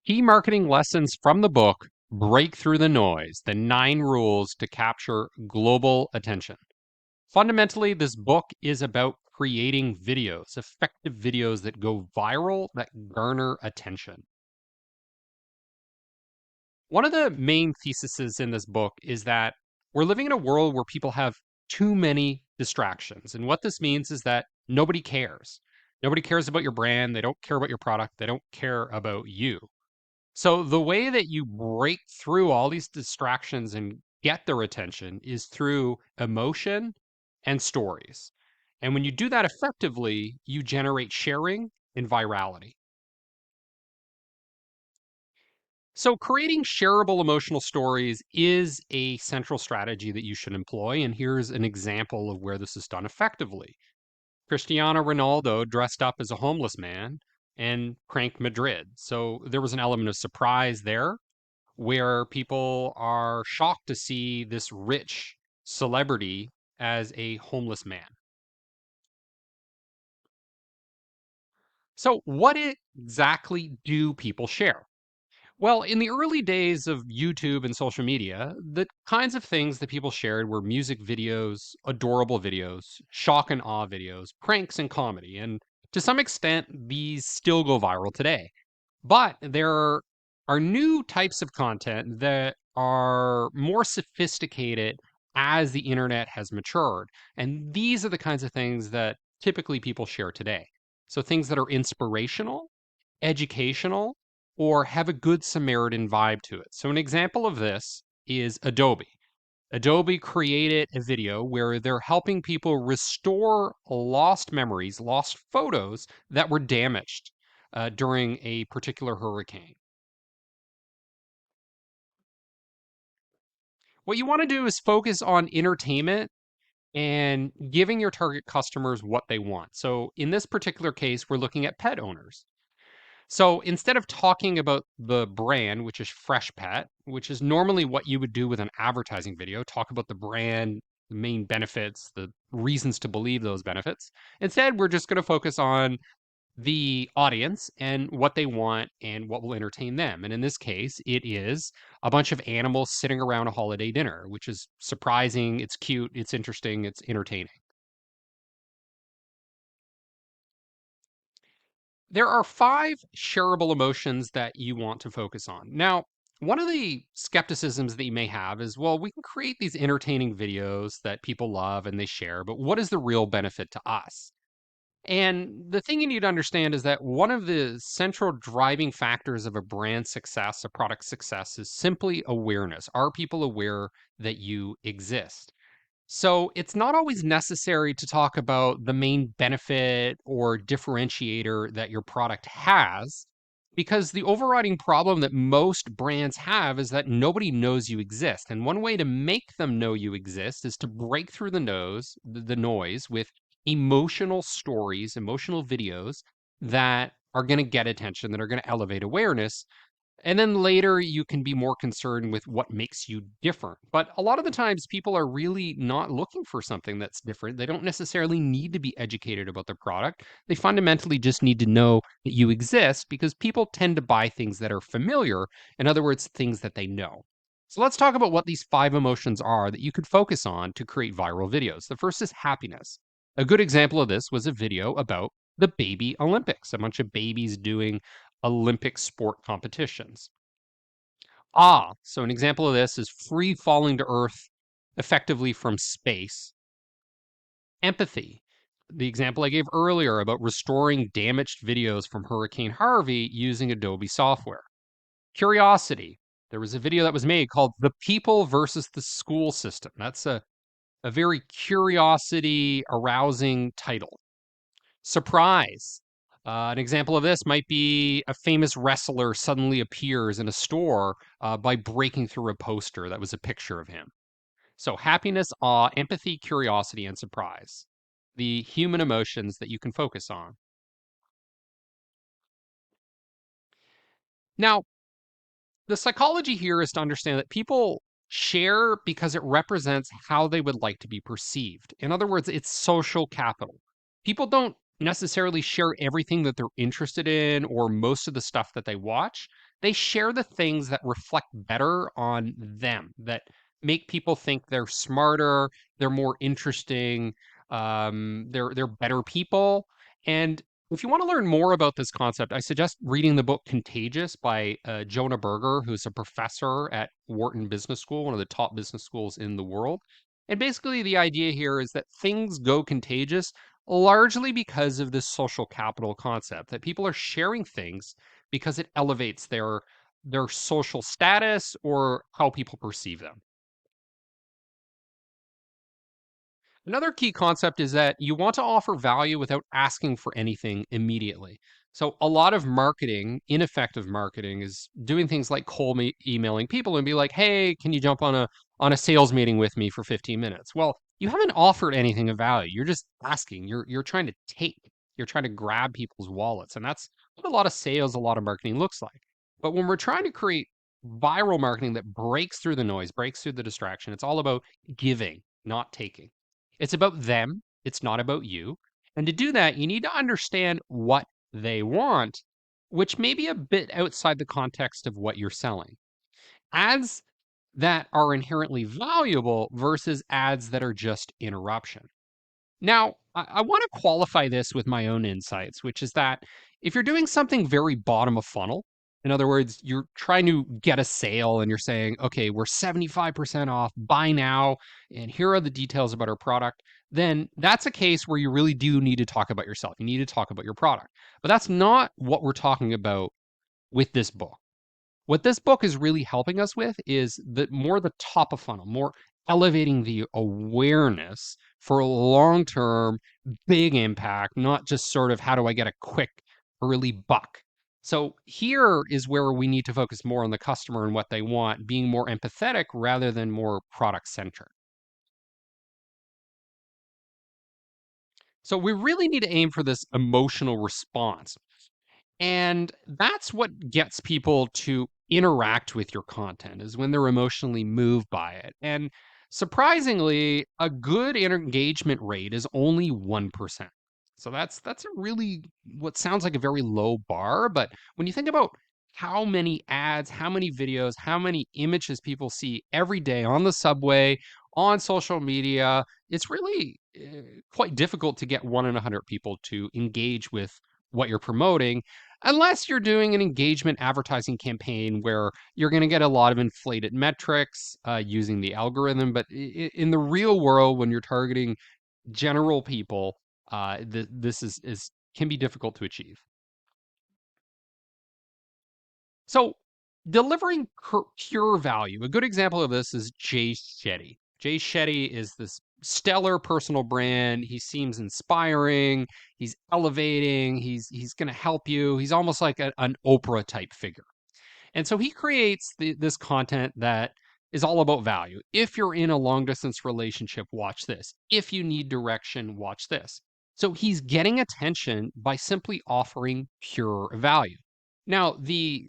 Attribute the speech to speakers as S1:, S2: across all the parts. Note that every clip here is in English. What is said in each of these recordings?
S1: Key marketing lessons from the book Break Through the Noise: The 9 Rules to Capture Global Attention. Fundamentally, this book is about creating videos, effective videos that go viral, that garner attention. One of the main theses in this book is that we're living in a world where people have too many distractions. And what this means is that nobody cares. Nobody cares about your brand. They don't care about your product. They don't care about you. So the way that you break through all these distractions and get their attention is through emotion and stories. And when you do that effectively, you generate sharing and virality. So creating shareable emotional stories is a central strategy that you should employ. And here's an example of where this is done effectively. Cristiano Ronaldo dressed up as a homeless man and pranked Madrid. So there was an element of surprise there where people are shocked to see this rich celebrity as a homeless man. So, what exactly do people share? Well, in the early days of YouTube and social media, the kinds of things that people shared were music videos, adorable videos, shock and awe videos, pranks, and comedy. And to some extent, these still go viral today. But there are new types of content that are more sophisticated as the internet has matured. And these are the kinds of things that typically people share today. So things that are inspirational, educational, or have a good Samaritan vibe to it. So an example of this is Adobe. Adobe created a video where they're helping people restore lost memories, lost photos that were damaged during a particular hurricane. What you want to do is focus on entertainment and giving your target customers what they want. So, in this particular case, we're looking at pet owners. So, instead of talking about the brand, which is Fresh Pet, which is normally what you would do with an advertising video, talk about the brand, the main benefits, the reasons to believe those benefits. Instead, we're just going to focus on the audience and what they want and what will entertain them. And in this case, it is a bunch of animals sitting around a holiday dinner, which is surprising, it's cute, it's interesting, it's entertaining. There are 5 shareable emotions that you want to focus on. Now, one of the skepticisms that you may have is, well, we can create these entertaining videos that people love and they share, but what is the real benefit to us? And the thing you need to understand is that one of the central driving factors of a brand success, a product success, is simply awareness. Are people aware that you exist? So it's not always necessary to talk about the main benefit or differentiator that your product has, because the overriding problem that most brands have is that nobody knows you exist. And one way to make them know you exist is to break through the noise with emotional stories, emotional videos that are going to get attention, that are going to elevate awareness, and then later you can be more concerned with what makes you different. But a lot of the times people are really not looking for something that's different. They don't necessarily need to be educated about their product. They fundamentally just need to know that you exist because people tend to buy things that are familiar. In other words, things that they know. So let's talk about what these 5 emotions are that you could focus on to create viral videos. The first is happiness. A good example of this was a video about the baby Olympics, a bunch of babies doing Olympic sport competitions. So an example of this is free falling to Earth effectively from space. Empathy. The example I gave earlier about restoring damaged videos from Hurricane Harvey using Adobe software. Curiosity. There was a video that was made called The People versus the School System. That's a very curiosity arousing title. Surprise. An example of this might be a famous wrestler suddenly appears in a store by breaking through a poster that was a picture of him. So, happiness, awe, empathy, curiosity, and surprise. The human emotions that you can focus on. Now, the psychology here is to understand that people share because it represents how they would like to be perceived. In other words, it's social capital. People don't necessarily share everything that they're interested in or most of the stuff that they watch. They share the things that reflect better on them, that make people think they're smarter, they're more interesting, they're better people. And if you want to learn more about this concept, I suggest reading the book Contagious by Jonah Berger, who's a professor at Wharton Business School, one of the top business schools in the world. And basically, the idea here is that things go contagious largely because of this social capital concept that people are sharing things because it elevates their social status or how people perceive them. Another key concept is that you want to offer value without asking for anything immediately. So a lot of marketing, ineffective marketing, is doing things like cold emailing people and be like, "Hey, can you jump on a sales meeting with me for 15 minutes?" Well, you haven't offered anything of value. You're just asking. You're trying to take. You're trying to grab people's wallets, and that's what a lot of sales, a lot of marketing looks like. But when we're trying to create viral marketing that breaks through the noise, breaks through the distraction, it's all about giving, not taking. It's about them, it's not about you. And to do that, you need to understand what they want, which may be a bit outside the context of what you're selling. Ads that are inherently valuable versus ads that are just interruption. Now, I want to qualify this with my own insights, which is that if you're doing something very bottom of funnel, in other words, you're trying to get a sale and you're saying, okay, we're 75% off, buy now, and here are the details about our product, then that's a case where you really do need to talk about yourself. You need to talk about your product. But that's not what we're talking about with this book. What this book is really helping us with is the top of funnel, more elevating the awareness for long-term big impact, not just sort of how do I get a quick early buck. So here is where we need to focus more on the customer and what they want, being more empathetic rather than more product centric. So we really need to aim for this emotional response. And that's what gets people to interact with your content is when they're emotionally moved by it. And surprisingly, a good engagement rate is only 1%. So that's a really what sounds like a very low bar, but when you think about how many ads, how many videos, how many images people see every day on the subway, on social media, it's really quite difficult to get 1 in 100 people to engage with what you're promoting unless you're doing an engagement advertising campaign where you're going to get a lot of inflated metrics using the algorithm. But in the real world, when you're targeting general people, this is can be difficult to achieve. So delivering pure value. A good example of this is Jay Shetty. Jay Shetty is this stellar personal brand. He seems inspiring. He's elevating. He's going to help you. He's almost like an Oprah type figure. And so he creates this content that is all about value. If you're in a long distance relationship, watch this. If you need direction, watch this. So he's getting attention by simply offering pure value. Now, the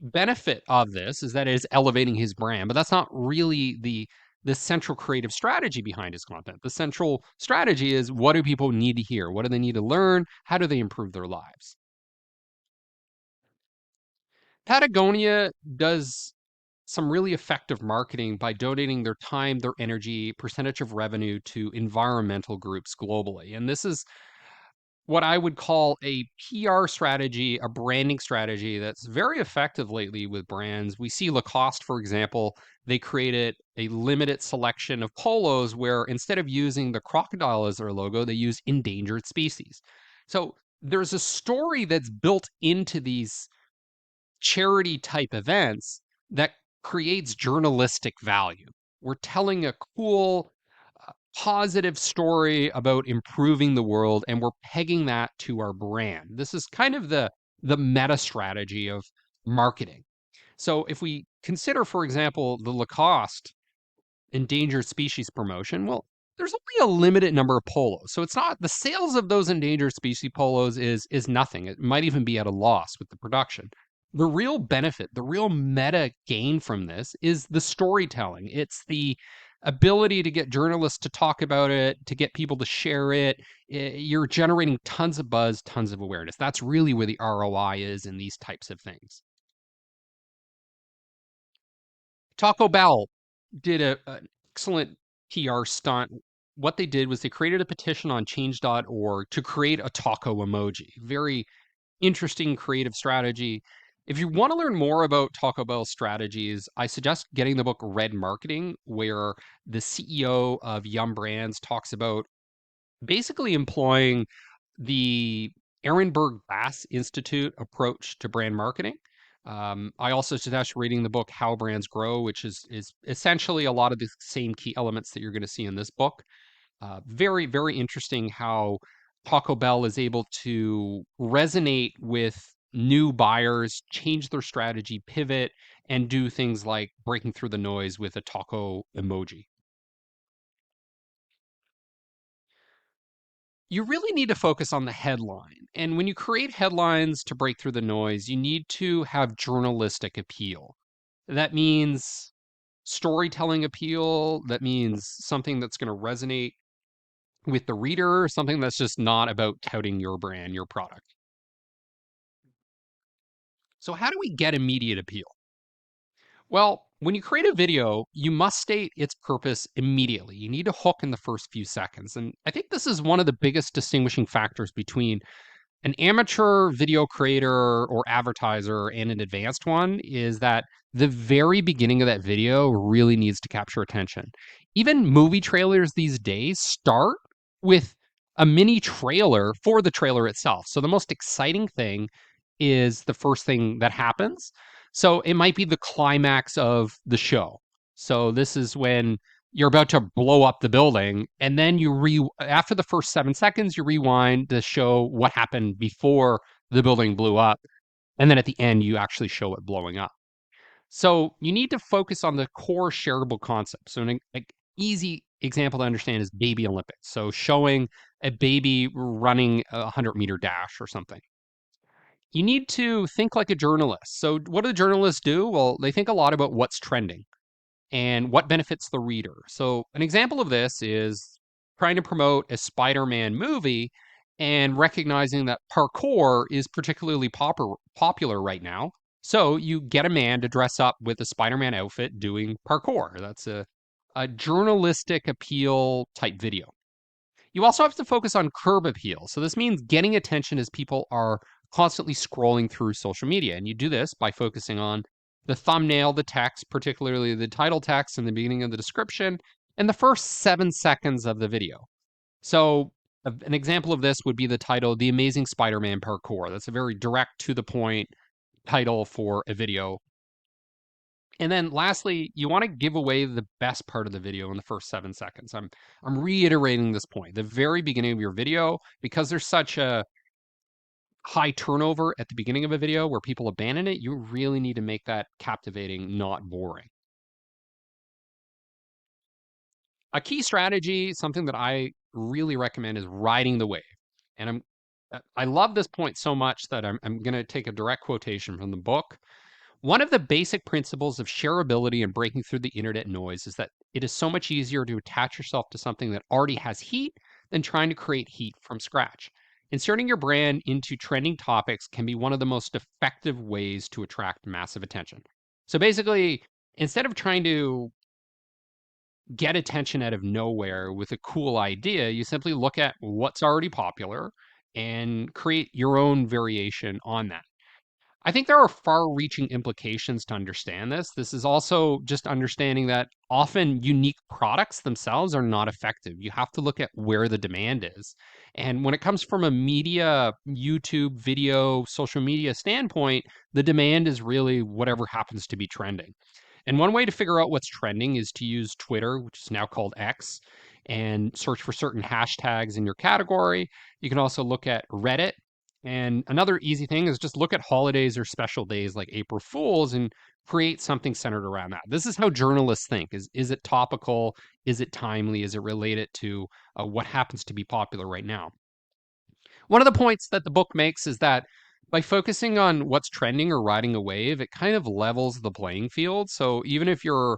S1: benefit of this is that it is elevating his brand, but that's not really the central creative strategy behind his content. The central strategy is what do people need to hear? What do they need to learn? How do they improve their lives? Patagonia does some really effective marketing by donating their time, their energy, percentage of revenue to environmental groups globally. And this is what I would call a PR strategy, a branding strategy that's very effective lately with brands. We see Lacoste, for example, they created a limited selection of polos where instead of using the crocodile as their logo, they use endangered species. So there's a story that's built into these charity type events that creates journalistic value. We're telling a cool, positive story about improving the world, and we're pegging that to our brand. This is kind of the meta strategy of marketing. So if we consider, for example, the Lacoste endangered species promotion, well, there's only a limited number of polos. So it's not the sales of those endangered species polos is nothing. It might even be at a loss with the production. The real benefit, the real meta gain from this is the storytelling. It's ability to get journalists to talk about it, to get people to share it, you're generating tons of buzz, tons of awareness. That's really where the ROI is in these types of things. Taco Bell did an excellent PR stunt. What they did was they created a petition on change.org to create a taco emoji. Very interesting creative strategy. If you want to learn more about Taco Bell strategies, I suggest getting the book Red Marketing, where the CEO of Yum Brands talks about basically employing the Ehrenberg Bass Institute approach to brand marketing. I also suggest reading the book How Brands Grow, which is essentially a lot of the same key elements that you're going to see in this book. Very, very interesting how Taco Bell is able to resonate with new buyers, change their strategy, pivot, and do things like breaking through the noise with a taco emoji. You really need to focus on the headline. And when you create headlines to break through the noise, you need to have journalistic appeal. That means storytelling appeal. That means something that's going to resonate with the reader, something that's just not about touting your brand, your product. So, how do we get immediate appeal? Well, when you create a video, you must state its purpose immediately. You need to hook in the first few seconds. And I think this is one of the biggest distinguishing factors between an amateur video creator or advertiser and an advanced one is that the very beginning of that video really needs to capture attention. Even movie trailers these days start with a mini trailer for the trailer itself. So the most exciting thing is the first thing that happens. So it might be the climax of the show. So this is when you're about to blow up the building, and then after the first 7 seconds, you rewind to show what happened before the building blew up, and then at the end you actually show it blowing up. So you need to focus on the core shareable concept. So an easy example to understand is baby Olympics. So showing a baby running a 100-meter dash or something. You need to think like a journalist. So what do journalists do? Well, they think a lot about what's trending and what benefits the reader. So, an example of this is trying to promote a Spider Man movie and recognizing that parkour is particularly popular right now. So, you get a man to dress up with a Spider Man outfit doing parkour. That's a journalistic appeal type video. You also have to focus on curb appeal. So, this means getting attention as people are constantly scrolling through social media. And you do this by focusing on the thumbnail, the text, particularly the title text and the beginning of the description, and the first 7 seconds of the video. So, an example of this would be the title, The Amazing Spider Man Parkour. That's a very direct, to the point title for a video. And then lastly, you want to give away the best part of the video in the first 7 seconds. I'm reiterating this point. The very beginning of your video, because there's such a high turnover at the beginning of a video where people abandon it, you really need to make that captivating, not boring. A key strategy, something that I really recommend, is riding the wave. And I love this point so much that I'm going to take a direct quotation from the book. One of the basic principles of shareability and breaking through the internet noise is that it is so much easier to attach yourself to something that already has heat than trying to create heat from scratch. Inserting your brand into trending topics can be one of the most effective ways to attract massive attention. So basically, instead of trying to get attention out of nowhere with a cool idea, you simply look at what's already popular and create your own variation on that. I think there are far reaching implications to understand this. This is also just understanding that often unique products themselves are not effective. You have to look at where the demand is. And when it comes from a media, YouTube, video, social media standpoint, the demand is really whatever happens to be trending. And one way to figure out what's trending is to use Twitter, which is now called X, and search for certain hashtags in your category. You can also look at Reddit. And another easy thing is just look at holidays or special days like April Fools and create something centered around that. This is how journalists think. Is it topical? Is it timely? Is it related to what happens to be popular right now? One of the points that the book makes is that by focusing on what's trending or riding a wave, it kind of levels the playing field. So even if you're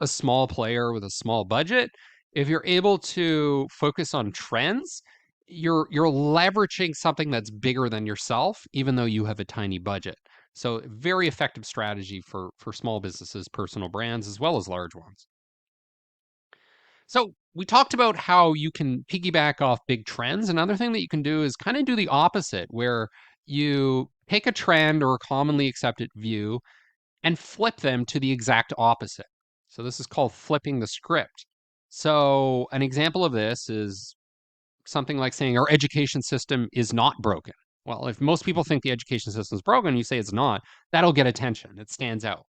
S1: a small player with a small budget, if you're able to focus on trends, you're leveraging something that's bigger than yourself, even though you have a tiny budget. So very effective strategy for small businesses, personal brands, as well as large ones. So we talked about how you can piggyback off big trends. Another thing that you can do is kind of do the opposite, where you take a trend or a commonly accepted view and flip them to the exact opposite. So this is called flipping the script. So an example of this is something like saying our education system is not broken. Well, if most people think the education system is broken, you say it's not, that'll get attention. It stands out.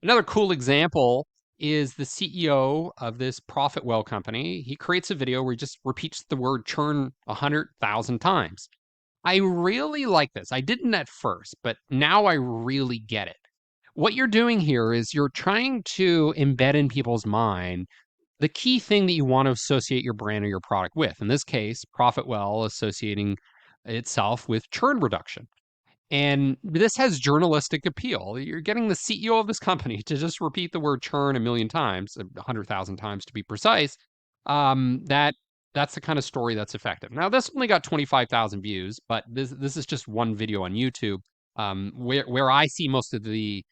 S1: Another cool example is the CEO of this Profit Well company. He creates a video where he just repeats the word churn 100,000 times. I really like this. I didn't at first, but now I really get it. What you're doing here is you're trying to embed in people's mind the key thing that you want to associate your brand or your product with. In this case, Profit Well associating itself with churn reduction. And this has journalistic appeal. You're getting the CEO of this company to just repeat the word churn a million times, 100,000 times to be precise. That's the kind of story that's effective. Now, this only got 25,000 views, but this is just one video on YouTube. Where I see most of the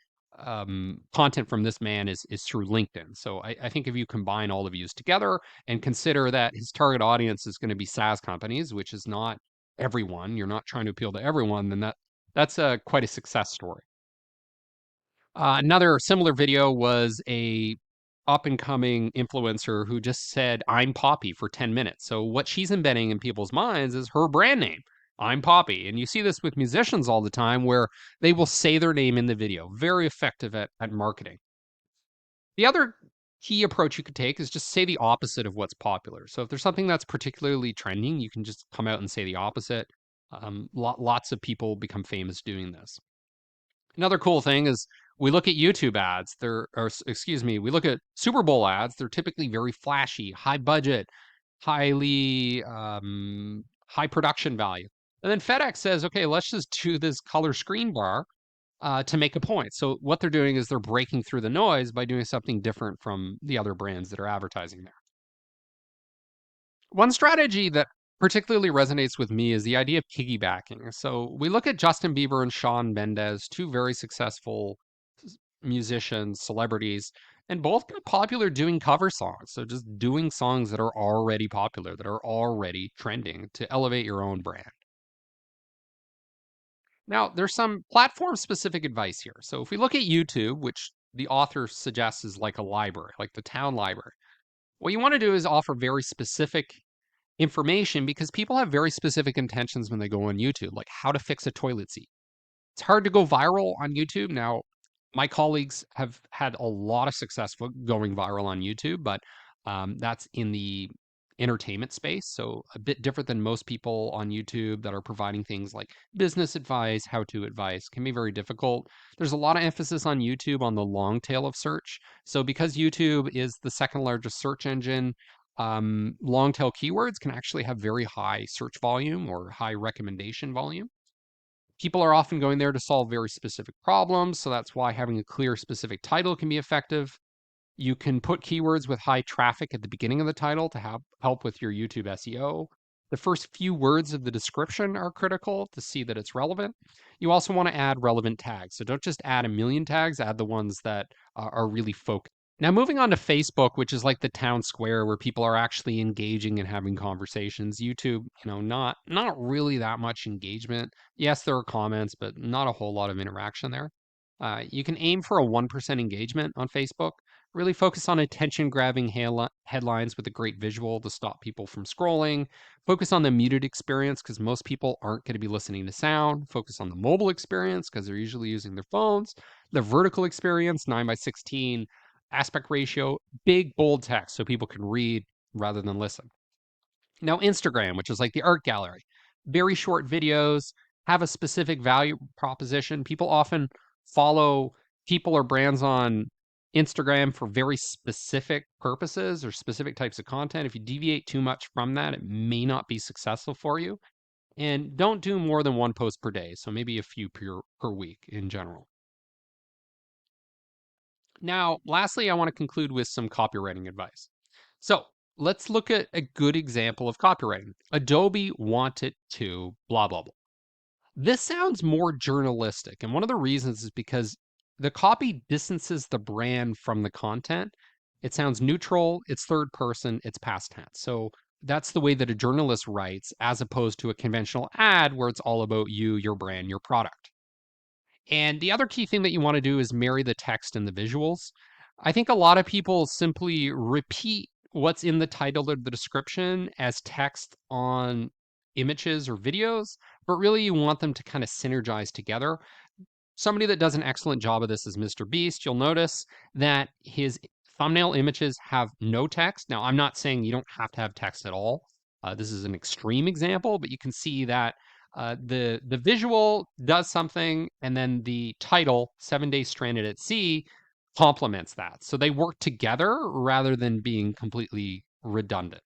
S1: content from this man is through LinkedIn. So I think if you combine all the views together and consider that his target audience is going to be SaaS companies, which is not everyone, you're not trying to appeal to everyone, then that's quite a success story. Another similar video was a up and coming influencer who just said I'm Poppy for 10 minutes. So what she's embedding in people's minds is her brand name. I'm Poppy. And you see this with musicians all the time where they will say their name in the video. Very effective at marketing. The other key approach you could take is just say the opposite of what's popular. So if there's something that's particularly trending, you can just come out and say the opposite. Lots of people become famous doing this. Another cool thing is we look at YouTube ads. We look at Super Bowl ads. They're typically very flashy, high budget, high production value. And then FedEx says, okay, let's just do this color screen bar to make a point. So what they're doing is they're breaking through the noise by doing something different from the other brands that are advertising there. One strategy that particularly resonates with me is the idea of piggybacking. So we look at Justin Bieber and Shawn Mendes, two very successful musicians, celebrities, and both got popular doing cover songs. So just doing songs that are already popular, that are already trending to elevate your own brand. Now, there's some platform specific advice here. So if we look at YouTube, which the author suggests is like a library, like the town library, what you want to do is offer very specific information because people have very specific intentions when they go on YouTube, like how to fix a toilet seat. It's hard to go viral on YouTube. Now, my colleagues have had a lot of success going viral on YouTube, but that's in the entertainment space. So a bit different than most people on YouTube that are providing things like business advice, how-to advice can be very difficult. There's a lot of emphasis on YouTube on the long tail of search. So because YouTube is the second largest search engine, long tail keywords can actually have very high search volume or high recommendation volume. People are often going there to solve very specific problems, so that's why having a clear specific title can be effective. You can put keywords with high traffic at the beginning of the title to help with your YouTube SEO. The first few words of the description are critical to see that it's relevant. You also want to add relevant tags. So don't just add a million tags, add the ones that are really focused. Now, moving on to Facebook, which is like the town square where people are actually engaging and having conversations. YouTube, not really that much engagement. Yes, there are comments, but not a whole lot of interaction there. You can aim for a 1% engagement on Facebook. Really focus on attention-grabbing headlines with a great visual to stop people from scrolling. Focus on the muted experience because most people aren't going to be listening to sound. Focus on the mobile experience because they're usually using their phones. The vertical experience, 9:16 aspect ratio, big bold text so people can read rather than listen. Now, Instagram, which is like the art gallery, very short videos, have a specific value proposition. People often follow people or brands on Instagram for very specific purposes or specific types of content. If you deviate too much from that, it may not be successful for you. And don't do more than one post per day. So maybe a few per week in general. Now, lastly, I want to conclude with some copywriting advice. So let's look at a good example of copywriting. Adobe wanted to blah, blah, blah. This sounds more journalistic. And one of the reasons is because the copy distances the brand from the content. It sounds neutral, it's third person, it's past tense. So that's the way that a journalist writes, as opposed to a conventional ad where it's all about you, your brand, your product. And the other key thing that you want to do is marry the text and the visuals. I think a lot of people simply repeat what's in the title or the description as text on images or videos, but really you want them to kind of synergize together. Somebody that does an excellent job of this is Mr. Beast. You'll notice that his thumbnail images have no text. Now, I'm not saying you don't have to have text at all. This is an extreme example, but you can see that the visual does something, and then the title, 7 Days Stranded at Sea, complements that. So they work together rather than being completely redundant.